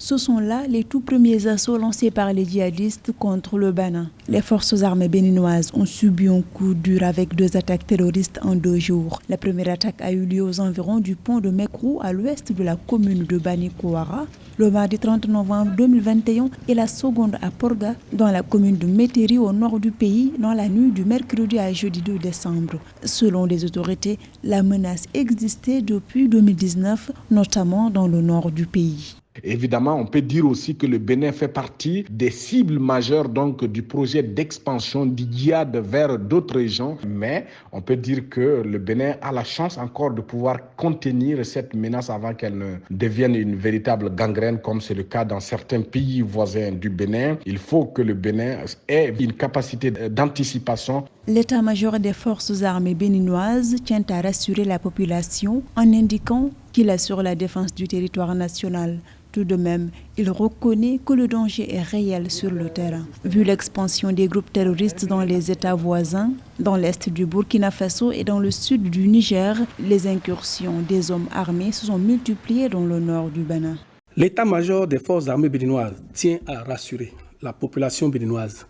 Ce sont là les tout premiers assauts lancés par les djihadistes contre le Bénin. Les forces armées béninoises ont subi un coup dur avec 2 attaques terroristes en 2 jours. La première attaque a eu lieu aux environs du pont de Mekrou à l'ouest de la commune de Bani-Kouara le mardi 30 novembre 2021 et la seconde à Porga dans la commune de Méteri au nord du pays dans la nuit du mercredi à jeudi 2 décembre. Selon les autorités, la menace existait depuis 2019, notamment dans le nord du pays. Évidemment, on peut dire aussi que le Bénin fait partie des cibles majeures donc, du projet d'expansion du djihad vers d'autres régions. Mais on peut dire que le Bénin a la chance encore de pouvoir contenir cette menace avant qu'elle ne devienne une véritable gangrène comme c'est le cas dans certains pays voisins du Bénin. Il faut que le Bénin ait une capacité d'anticipation. L'état-major des forces armées béninoises tient à rassurer la population en indiquant qu'il assure la défense du territoire national. Tout de même, il reconnaît que le danger est réel sur le terrain. Vu l'expansion des groupes terroristes dans les États voisins, dans l'est du Burkina Faso et dans le sud du Niger, les incursions des hommes armés se sont multipliées dans le nord du Bénin. L'état-major des forces armées béninoises tient à rassurer la population béninoise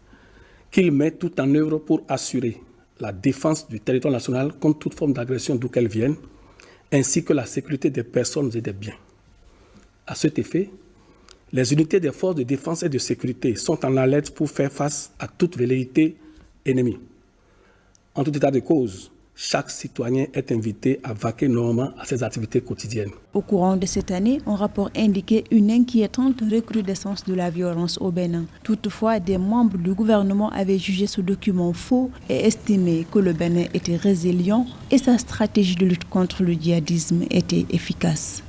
qu'il met tout en œuvre pour assurer la défense du territoire national contre toute forme d'agression d'où qu'elle vienne, ainsi que la sécurité des personnes et des biens. À cet effet, les unités des forces de défense et de sécurité sont en alerte pour faire face à toute velléité ennemie. En tout état de cause, chaque citoyen est invité à vaquer normalement à ses activités quotidiennes. Au courant de cette année, un rapport indiquait une inquiétante recrudescence de la violence au Bénin. Toutefois, des membres du gouvernement avaient jugé ce document faux et estimé que le Bénin était résilient et sa stratégie de lutte contre le djihadisme était efficace.